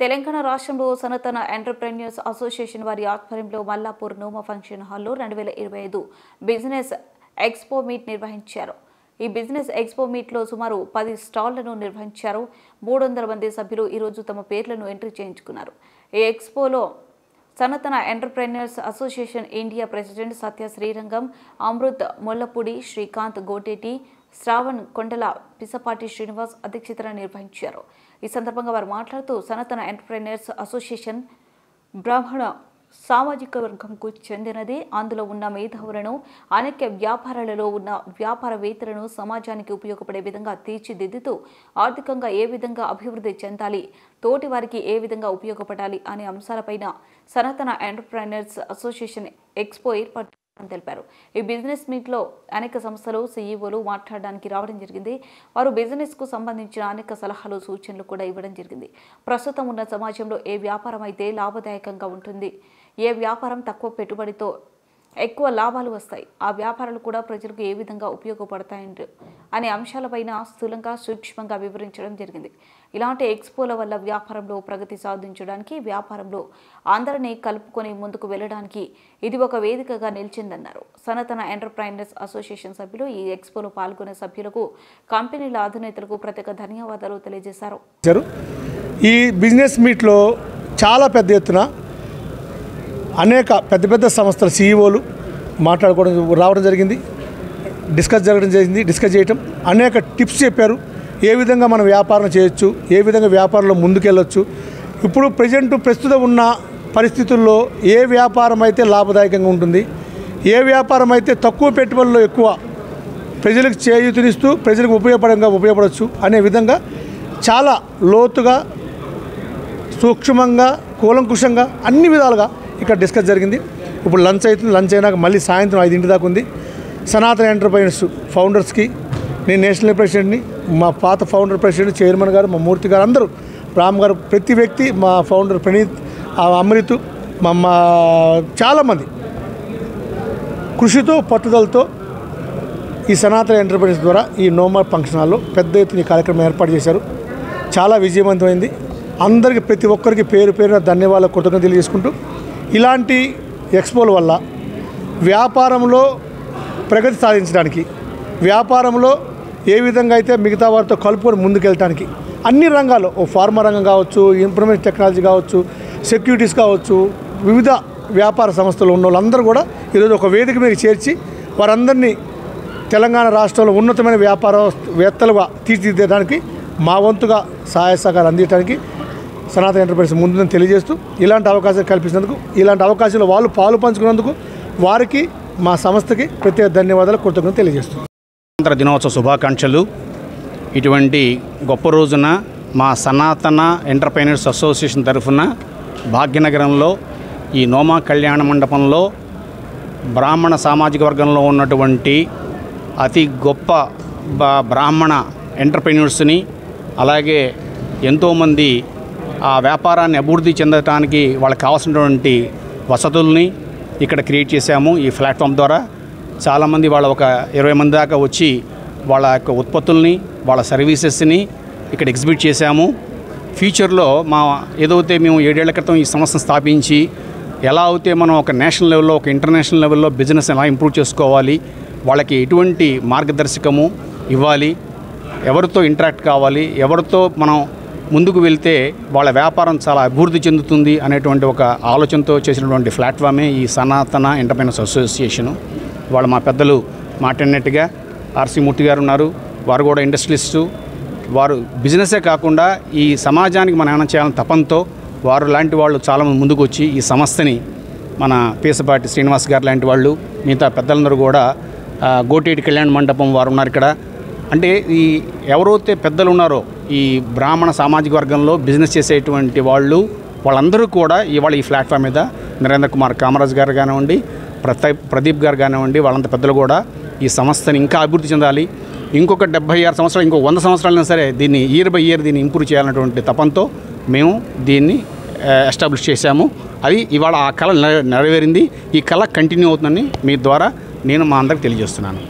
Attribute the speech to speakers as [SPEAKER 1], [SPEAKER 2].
[SPEAKER 1] తెలంగాణ రాష్ట్రంలో సనాతన entrepreneurs association వారి ఆధ్వర్యంలో మల్లాపూర్ నోమా ఫంక్షన్ హాల్లో 2025 బిజినెస్ ఎక్స్పో మీట్ నిర్వహించారు. ఈ బిజినెస్ ఎక్స్పో మీట్లో సుమారు 10 స్టాళ్లను నిర్వహించారు. 300 మంది సభ్యులు ఈ రోజు తమ పేర్లను ఎంట్రీ చేయించుకున్నారు. ఈ ఎక్స్పోలో సనాతన ఎంటర్‌ప్రెన్యూర్స్ అసోసియేషన్ ఇండియా ప్రెసిడెంట్ సత్య శ్రీరంగం, అమృత్ మొల్లపూడి, శ్రీకాంత్ గోటేటి, శ్రావణ్ కొండల, పిసపాటి శ్రీనివాస్ అధ్యక్షతన నిర్వహించారు. ఈ సందర్భంగా వారు మాట్లాడుతూ సనాతన ఎంటర్‌ప్రెన్యూర్స్ అసోసియేషన్ బ్రాహ్మణ సామాజిక వర్గంకు చెందినది. అందులో ఉన్న మేధావులను, అనేక వ్యాపారాలలో ఉన్న వ్యాపారవేత్తలను సమాజానికి ఉపయోగపడే విధంగా తీర్చిదిద్దుతూ ఆర్థికంగా ఏ విధంగా అభివృద్ధి చెందాలి, తోటి వారికి ఏ విధంగా ఉపయోగపడాలి అనే అంశాలపైన సనాతన ఎంటర్‌ప్రెన్యూర్స్ అసోసియేషన్ ఎక్స్పో ఏర్పాటు తెలిపారు. ఈ బిజినెస్ మీట్లో అనేక సంస్థలు సీఈఓలు మాట్లాడడానికి రావడం జరిగింది. వారు బిజినెస్ కు సంబంధించిన అనేక సలహాలు, సూచనలు కూడా ఇవ్వడం జరిగింది. ప్రస్తుతం ఉన్న సమాజంలో ఏ వ్యాపారం అయితే లాభదాయకంగా ఉంటుంది, ఏ వ్యాపారం తక్కువ పెట్టుబడితో ఎక్కువ లాభాలు వస్తాయి, ఆ వ్యాపారాలు కూడా ప్రజలకు ఏ విధంగా ఉపయోగపడతాయి అనే అంశాలపైన స్థూలంగా, సూక్ష్మంగా వివరించడం జరిగింది. ఇలాంటి ఎక్స్పోల వల్ల వ్యాపారంలో ప్రగతి సాధించడానికి, వ్యాపారంలో అందరినీ కలుపుకొని ముందుకు వెళ్ళడానికి ఇది ఒక వేదికగా నిలిచిందన్నారు. సనాతన ఎంటర్‌ప్రెన్యూర్స్ అసోసియేషన్ సభ్యులు ఈ ఎక్స్పోలో పాల్గొనే సభ్యులకు, కంపెనీల అధినేతలకు ప్రత్యేక ధన్యవాదాలు తెలియజేశారు.
[SPEAKER 2] ఈ బిజినెస్ మీట్లో చాలా పెద్ద ఎత్తున అనేక పెద్ద పెద్ద సంస్థల సీఈఓలు రావడం జరిగింది. డిస్కస్ చేయటం, అనేక టిప్స్ చెప్పారు. ఏ విధంగా మనం వ్యాపారం చేయొచ్చు, ఏ విధంగా వ్యాపారంలో ముందుకెళ్ళొచ్చు, ఇప్పుడు ప్రస్తుతం ఉన్న పరిస్థితుల్లో ఏ వ్యాపారం అయితే లాభదాయకంగా ఉంటుంది, ఏ వ్యాపారం అయితే తక్కువ పెట్టుబడుల్లో ఎక్కువ ప్రజలకు చేయూతనిస్తూ ప్రజలకు ఉపయోగపడవచ్చు అనే విధంగా చాలా లోతుగా, సూక్ష్మంగా, కూలంకుషంగా అన్ని విధాలుగా ఇక్కడ డిస్కస్ జరిగింది. ఇప్పుడు లంచ్ అవుతుంది. లంచ్ అయినాక మళ్ళీ సాయంత్రం 5 దాకా ఉంది. సనాతన ఎంటర్‌ప్రెన్యూర్స్ ఫౌండర్స్కి, నేను నేషనల్ ప్రెసిడెంట్ని, మా పాత ఫౌండర్ ప్రెసిడెంట్ చైర్మన్ గారు, మా మూర్తి గారు, అందరూ, రామ్ గారు, ప్రతి వ్యక్తి, మా ఫౌండర్ ప్రణీత్, అమృత్, మా చాలామంది కృషితో, పట్టుదలతో ఈ సనాతన ఎంటర్‌ప్రెన్యూర్స్ ద్వారా ఈ నోమా ఫంక్షన్ హాల్లో పెద్ద ఎత్తున ఈ కార్యక్రమం ఏర్పాటు చేశారు. చాలా విజయవంతమైంది. అందరికీ, ప్రతి ఒక్కరికి పేరు పేరున ధన్యవాదాలు, కృతజ్ఞతలు తెలియజేసుకుంటూ, ఇలాంటి ఎక్స్పోల వల్ల వ్యాపారంలో ప్రగతి సాధించడానికి, వ్యాపారంలో ఏ విధంగా అయితే మిగతా వారితో కలుపుకొని ముందుకెళ్ళడానికి అన్ని రంగాల్లో, ఫార్మా రంగం కావచ్చు, ఇన్ఫర్మేషన్ టెక్నాలజీ కావచ్చు, సెక్యూరిటీస్ కావచ్చు, వివిధ వ్యాపార సంస్థలు ఉన్న వాళ్ళందరూ కూడా ఈరోజు ఒక వేదిక మీద చేర్చి వారందరినీ తెలంగాణ రాష్ట్రంలో ఉన్నతమైన వ్యాపారవేత్తలుగా తీర్చిదిద్దడానికి మా వంతుగా సహాయ సహకారాలు అందించడానికి సనాతన ఎంటర్‌ప్రెన్యూర్స్ ముందుందని తెలియజేస్తూ, ఇలాంటి అవకాశాలు కల్పించినందుకు, ఇలాంటి అవకాశాలు వాళ్ళు పాలు పంచుకున్నందుకు వారికి, మా సంస్థకి ప్రత్యేక ధన్యవాదాలు, కృతజ్ఞతలు తెలియజేస్తున్నాం.
[SPEAKER 3] స్వాతంత్ర దినోత్సవ శుభాకాంక్షలు. ఇటువంటి గొప్ప రోజున మా సనాతన ఎంటర్‌ప్రెన్యూర్స్ అసోసియేషన్ తరఫున భాగ్యనగరంలో ఈ నోమా కళ్యాణ మండపంలో బ్రాహ్మణ సామాజిక వర్గంలో ఉన్నటువంటి అతి గొప్ప బ్రాహ్మణ ఎంటర్‌ప్రెన్యూర్స్ని, అలాగే ఎంతోమంది ఆ వ్యాపారాన్ని అభివృద్ధి చెందడానికి వాళ్ళకి కావాల్సినటువంటి వసతుల్ని ఇక్కడ క్రియేట్ చేశాము. ఈ ప్లాట్ఫామ్ ద్వారా చాలామంది వాళ్ళ ఒక 20 మంది దాకా వచ్చి వాళ్ళ యొక్క ఉత్పత్తుల్ని, వాళ్ళ సర్వీసెస్ని ఇక్కడ ఎగ్జిబిట్ చేశాము. ఫ్యూచర్లో ఏదైతే మేము 7 ఏళ్ల క్రితం ఈ సంస్థను స్థాపించి ఎలా అయితే మనం ఒక నేషనల్ లెవెల్లో, ఒక ఇంటర్నేషనల్ లెవెల్లో బిజినెస్ ఎలా ఇంప్రూవ్ చేసుకోవాలి, వాళ్ళకి ఎటువంటి మార్గదర్శకము ఇవ్వాలి, ఎవరితో ఇంటరాక్ట్ కావాలి, ఎవరితో మనం ముందుకు వెళ్తే వాళ్ళ వ్యాపారం చాలా అభివృద్ధి చెందుతుంది అనేటువంటి ఒక ఆలోచనతో చేసినటువంటి ప్లాట్ఫామే ఈ సనాతన ఎంటర్‌ప్రెన్యూర్స్ అసోసియేషను. వాళ్ళు మా పెద్దలు మాట్లాడినట్టుగా ఆర్సి మూర్తి గారు ఉన్నారు. వారు కూడా ఇండస్ట్రియలిస్టు. వారు బిజినెసే కాకుండా ఈ సమాజానికి మనం ఏమైనా చేయాలని తపంతో వారు లాంటి వాళ్ళు చాలామంది ముందుకు వచ్చి ఈ సంస్థని, మన పిసపాటి శ్రీనివాస్ గారు లాంటి వాళ్ళు, మిగతా పెద్దలందరూ కూడా, గోటేటి కళ్యాణ మండపం వారు ఉన్నారు ఇక్కడ. అంటే ఈ ఎవరైతే పెద్దలు ఉన్నారో ఈ బ్రాహ్మణ సామాజిక వర్గంలో బిజినెస్ చేసేటువంటి వాళ్ళందరూ కూడా ఇవాళ ఈ ప్లాట్ఫామ్ మీద నరేంద్ర కుమార్ కామరాజ్ గారు కానివ్వండి, ప్రదీప్ గారు కానివ్వండి, వాళ్ళంత పెద్దలు కూడా ఈ సంస్థని ఇంకా అభివృద్ధి చెందాలి, ఇంకొక 76 సంవత్సరాలు, ఇంకో 100 సంవత్సరాలైనా సరే దీన్ని ఇయర్ బై ఇయర్ దీన్ని ఇంప్రూవ్ చేయాలన్నటువంటి తపంతో మేము దీన్ని ఎస్టాబ్లిష్ చేశాము. అది ఇవాళ ఆ కళ నెరవేరింది. ఈ కళ కంటిన్యూ అవుతుందని మీ ద్వారా నేను మా అందరికి తెలియజేస్తున్నాను.